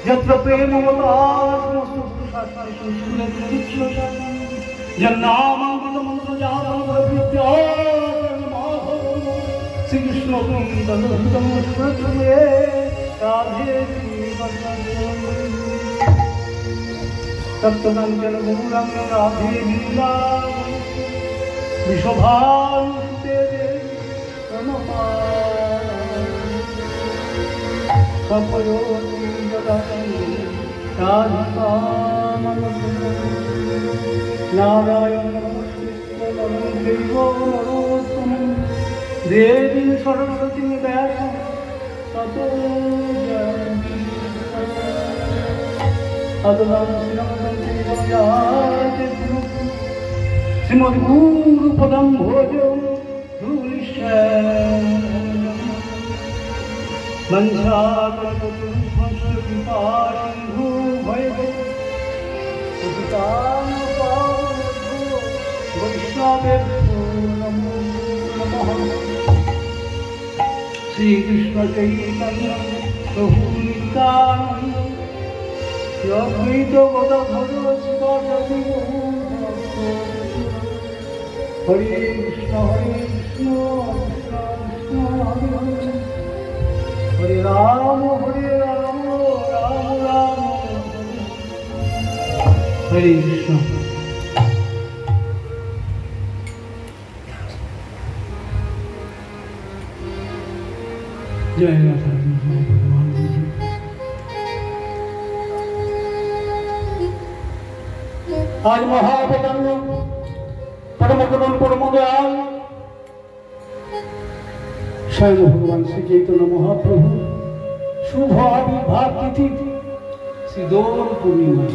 यत्र प्रेम श्री कृष्ण सप्तमंजन गौरंग राधे लीला विश्वभानुते सपयोति नारायण देवी सरस्वती व्यासं ततो श्रीमद् गुरु पदम भोजो श्री कृष्ण चैतन्य प्रभु नित्यानंद हरे कृष्ण हरे राम राम राम हरे कृष्ण। जय राधा भगवान जी। आज महापतंग परम करुण परम दयाल स्वयं भगवान श्री चैतन्य महाप्रभु शुभ आविर्भाव तिथि श्री दौल पूर्णिमा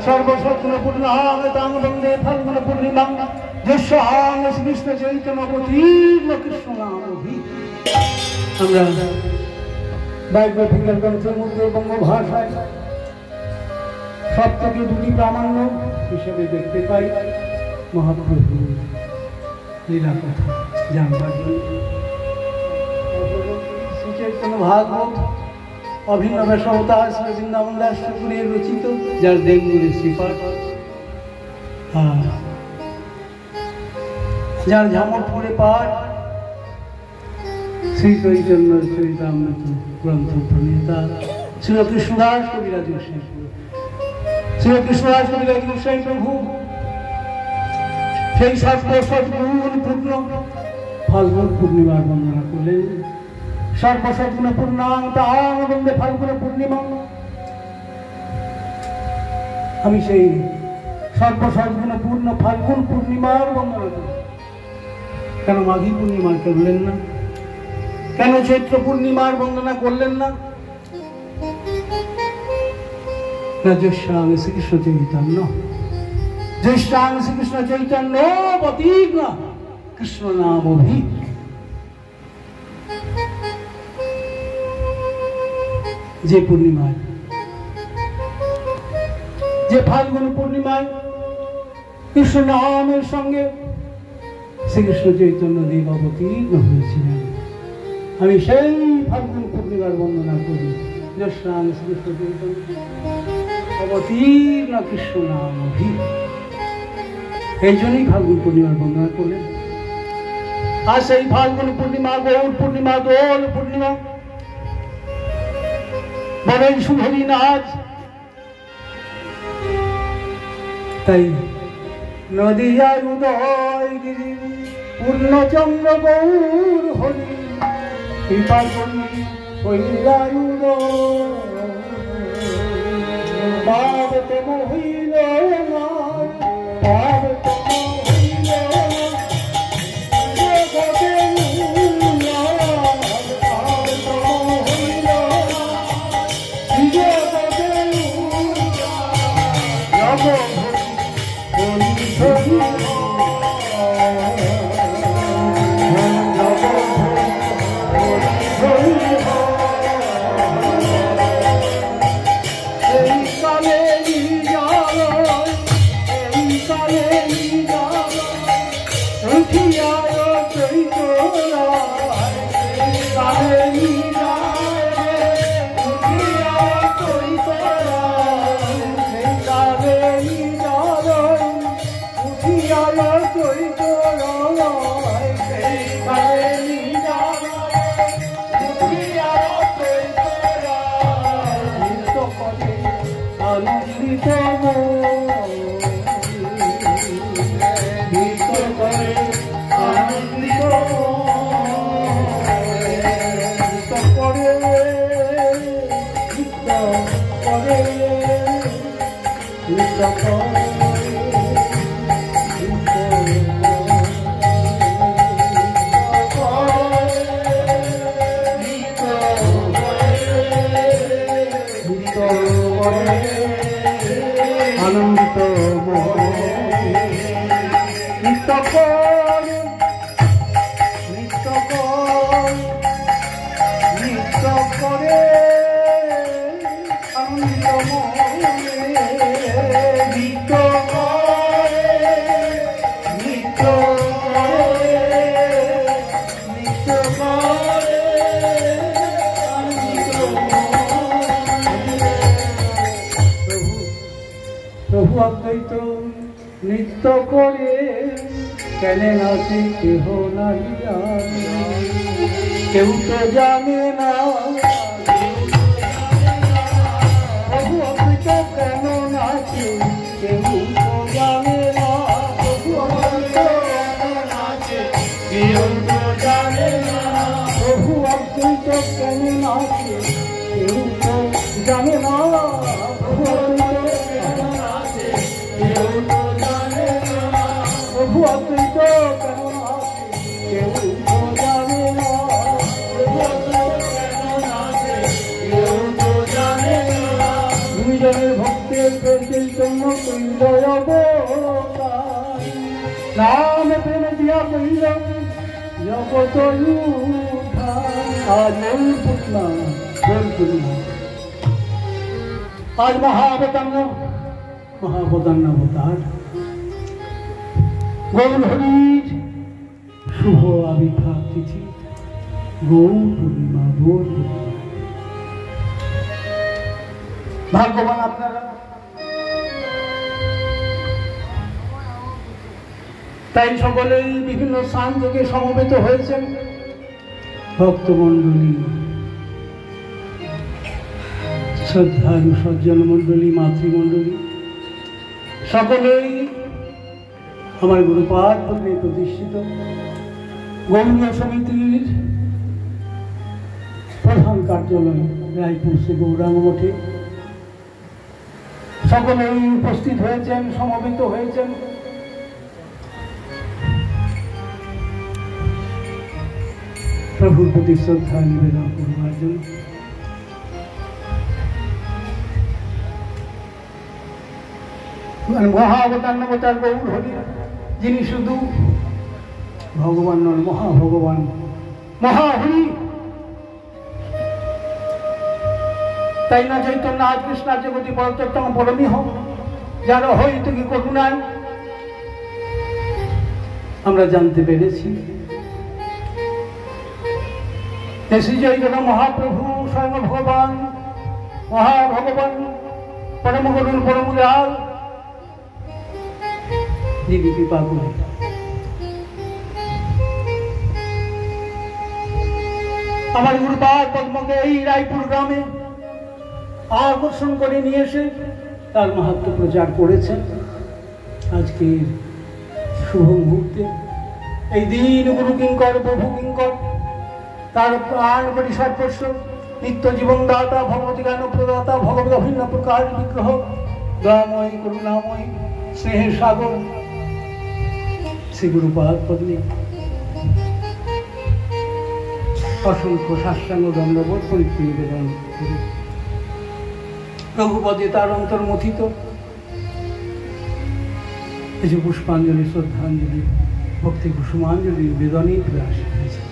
सर्वसत्न पूर्णांग वंदे फल्गुन पूर्णिमा यस्यां कृष्ण चैतन्य अवतीर्ण कृष्ण नाम भी আমরা বাইবেল ভিন্ন গ্রন্থের মধ্যে বঙ্গ ভাষায় সবথেকে দুটি প্রামাণ্য হিসেবে দেখতে পাই মহাপ্রভু লীলা কথা জানবার জন্য শ্রী চৈতন্য ভাগবত অভিনব সহতার শ্রী বৃন্দাবন দাস ঠাকুরের রচিত যার দেবগুলি শ্রীপাঠ যার ঝামরপুরে পাঠ শ্রী চৈতন্য চরিতামৃত গ্রন্থ প্রণেতা শ্রী কৃষ্ণদাস কবিরাজ গোস্বামী শ্রী কৃষ্ণদাস কবিরাজ গোস্বামী প্রভু সেই সর্বসদ্গুণ পূর্ণ ফাল্গুন পূর্ণিমার বন্দনা করলেন। সর্বসদ্গুণ পূর্ণাং তাং বন্দে ফাল্গুন পূর্ণিমা। আমি সেই সর্বসদ্গুণ পূর্ণ ফাল্গুন পূর্ণিমার বন্দনা করি। কেন মাঘী পূর্ণিমার করলেন না? কেন চৈত্র পূর্ণিমার বন্দনা করলেন না? জ্যেষ্ঠাং শ্রীকৃষ্ণ চৈতন্য জ্যেষ্ঠাং শ্রীকৃষ্ণ চৈতন্য অবতীর্ণ কৃষ্ণ নাম অভি। যে পূর্ণিমায়, যে ফাল্গুন পূর্ণিমায় কৃষ্ণ নামের সঙ্গে শ্রীকৃষ্ণ চৈতন্য দেব অবতীর্ণ হয়েছিলেন, আমি সেই ফাল্গুন পূর্ণিমার বন্দনা করি। জ্যেষ্ঠাং শ্রীকৃষ্ণ চৈতন্য অবতীর্ণ কৃষ্ণ নাম অভি। এই জন্যই ফাল্গুন পূর্ণিমার বন্দনা করলেন। আর সেই ফাল্গুন পূর্ণিমা, গৌর পূর্ণিমা, দোল পূর্ণিমা বড়ই শুভ দিন আজ। তাই নদিয়ার উদয়গিরি পূর্ণচন্দ্র গৌর হরি কৃপা করি হইলায় পাবতম হইল না, পাবতম হইল আনন্দিত নৃত্য করে নৃত্য করে আনন্দিত নৃত্য করে নৃত্য করে নৃত্য করে আনন্দিত প্রভু অদ্বৈত নৃত্য করে কেন নাচে কেহ নাই জানে, কেউ তো জানে না প্রভু অদ্বৈত কেন নাচে, কেউ তো জানে না প্রভু অদ্বৈত কেন নাচে, কেউ তো জানে না প্রভু অদ্বৈত কেন নাচে, কেউ তো জানে না প্রভু অদ্বৈত কেন নাচে, কেউ তো জানে না প্রভু অদ্বৈত কেন নাচে, কেউ তো জানে না প্রভু অদ্বৈত কেন নাচে, কেউ তো জানে না দুইজনের ভক্তের চৈতন্য হৃদয় অবতার নাম প্রেম দিয়া কহিল জগত আজ পুতনা আজ মহাবতার গৌর হরির শুভ আবির্ভাব তিথি গৌর পূর্ণিমা। ভাগ্যবান আপনারা, তাই সকলেই বিভিন্ন স্থান থেকে সমবেত হয়েছেন। ভক্তমণ্ডলী, শ্রদ্ধালু সজ্জন মণ্ডলী, মাতৃমণ্ডলী সকলেই আমার গুরুপাদ পত্নী প্রতিষ্ঠিত গৌরীয় সমিতির প্রধান কার্যালয় রায়পুর শ্রী গৌরাঙ্গ মঠে সকলেই উপস্থিত হয়েছেন, সমবেত হয়েছেন। প্রভুর প্রতি শ্রদ্ধা নিবেদন করবার জন্য মহাবতার গৌর হরি, যিনি শুধু ভগবান নন, মহাভগবান মহাহরি। তাই না চৈতন্য আজ কৃষ্ণ জগতি পরতত্ত্বম পরমিহ, যার হইত কি করুণায় আমরা জানতে পেরেছি শ্রী চৈতন্য মহাপ্রভু স্বয়ং ভগবান মহাভগবান পরম করুণ পরম দয়াল, যিনি কৃপা করে আমার গুরুপাদ পদ্মকে এই রায়পুর গ্রামে আকর্ষণ করে নিয়ে এসে তার মাহাত্ম্য প্রচার করেছেন। আজকের শুভ মুহূর্তে এই দিন গুরু কিঙ্কর প্রভু কিঙ্কর তার প্রাণ করি সর্বস্ব নিত্য জীবন দাতা ভগবতী জ্ঞান প্রদাতা ভগবত ভিন্ন প্রকার বিগ্রহ দয়াময় করুণাময় স্নেহের সাগর শ্রী গুরুপাদ পদ্মে অসংখ্য সাষ্টাঙ্গ দণ্ডবোধ পরিত্যাগ নিবেদন করি। প্রভুপদে তার অন্তর্মথিত কিছু পুষ্পাঞ্জলি, শ্রদ্ধাঞ্জলি, ভক্তি কুসুমাঞ্জলি নিবেদনই প্রয়াস করেছে।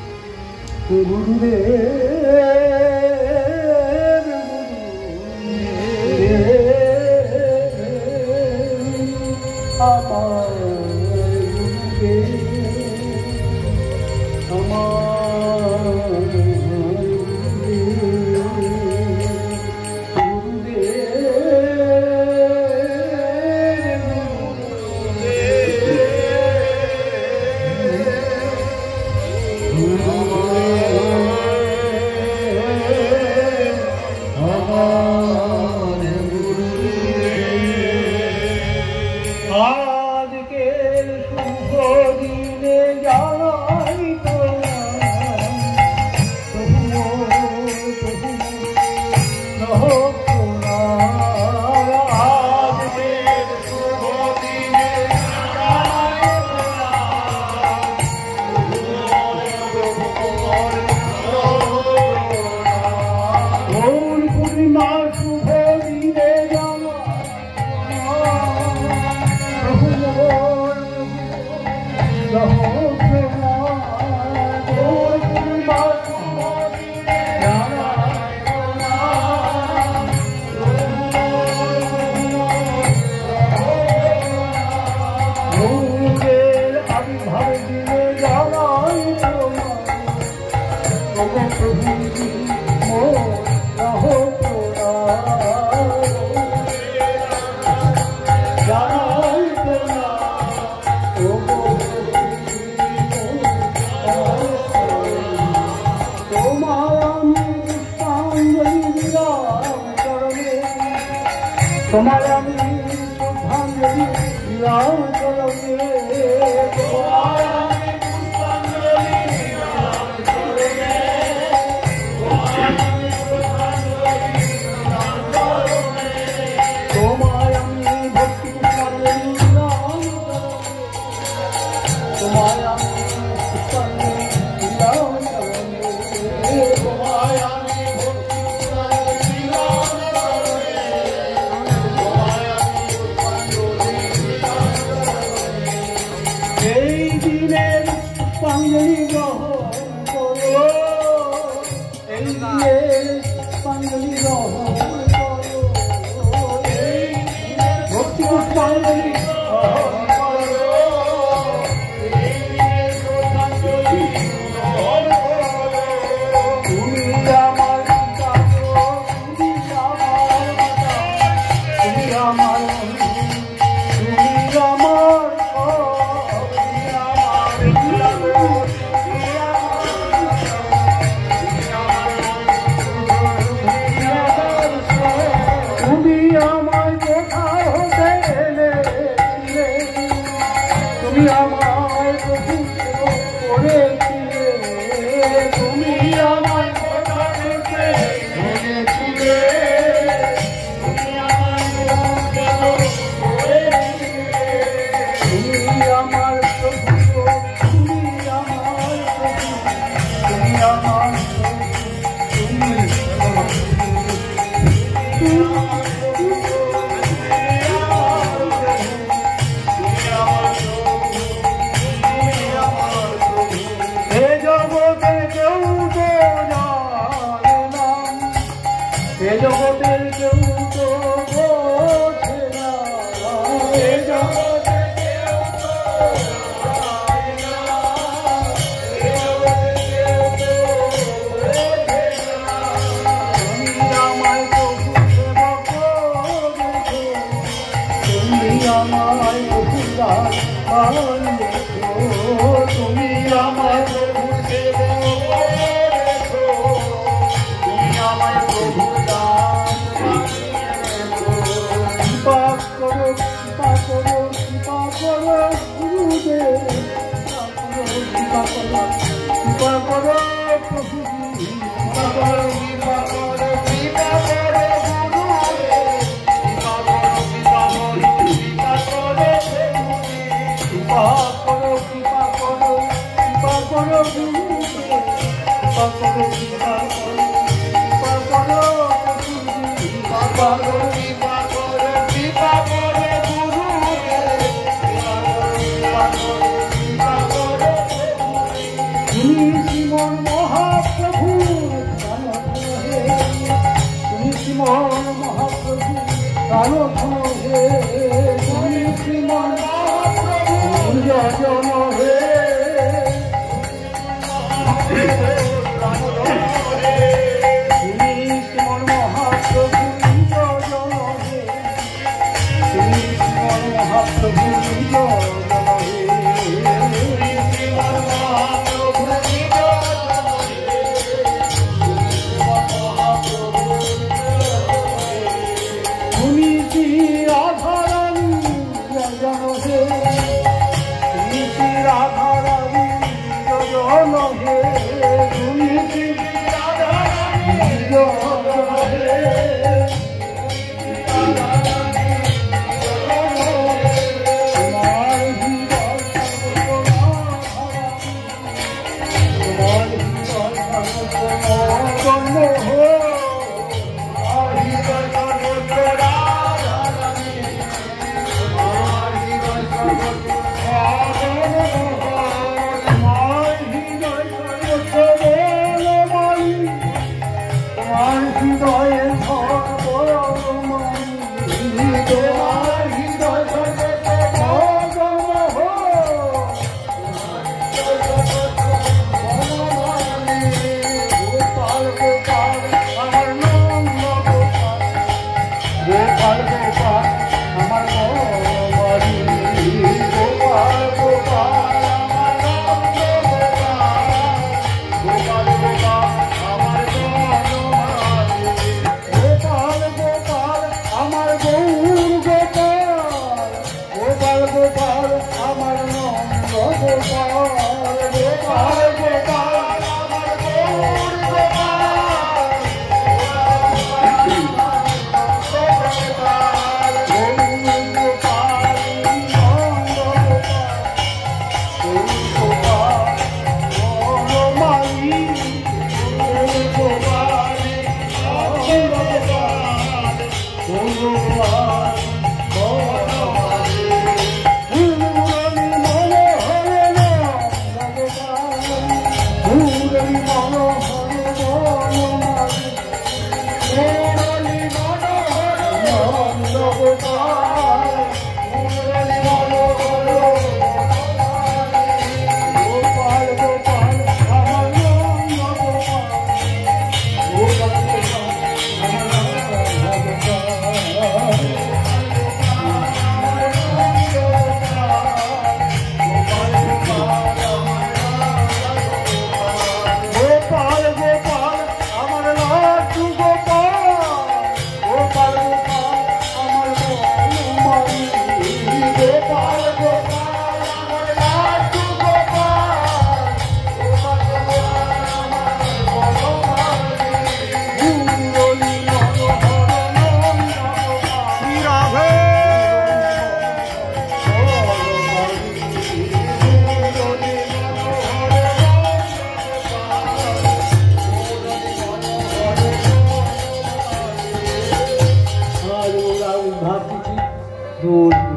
তোমায় আমি শ্রদ্ধাঞ্জলি দিলাম চরণে, তোমায় আমি পুষ্পাঞ্জলি দিলাম চরণে, তোমায় আমি ভক্তি পুষ্পাঞ্জলি দিলাম চরণে, তোমায় আমি পুষ্পাঞ্জলি দিলাম চরণে, তোমায় আমি পুষ্পাঞ্জলি গ্রহণ করো, এই দিনের পুষ্পাঞ্জলি গ্রহণ করো, এই ভক্তি পুষ্পাঞ্জলি গ্রহণ করো, এই দিনের পুষ্পাঞ্জলি গ্রহণ করো। তুমি আমার পিতা, তুমি আমার মাতা, তুমি আমার তুমি আমার তুমি আমায় প্রভু করেছিলে, তুমি আমায় কথা থেকে বলেছিলে, তুমি আমায় তুমি আমার প্রভু, তুমি আমার প্রভু, তুমি আমার এ জগতের কেউ তো বোঝে না, এ জগতের কেউ তো জানে না, এ জগতের কেউ তো বোঝে না। তুমি আমায় প্রভু সেবা করেছো, তুমি আমায় প্রভু দান করেছো, তুমি আমায় প্রভু সেবা করেছো, তুমি আমায় প্রভু কৃপা করো গুরুদেব, কৃপা করো প্রভু, কৃপা করো গুরুদেব, কৃপা করো কৃপা করো কৃপা করো কৃপা করো কৃপা করো কৃপা করো গুরুদেব, কৃপা করো কৃপা করো কৃপা করো কৃপা করো কৃপা করো কৃপা করো তুমি শ্রীমন মহাপ্রভু, তুমি শ্রীমন মহাপ্রভু প্রাণধন হে, তুমি শ্রীমন মহাপ্রভু জন হে, তুমি শ্রীমন মহাপ্রভু জন হে, তুমি শ্রীমন মহাপ্রভু জন হে, তুমি শ্রী রাধারানী জন হে, তুমি শ্রী রাধারানী জন হে, তুমি শ্রী রাধারানী জন হে, 2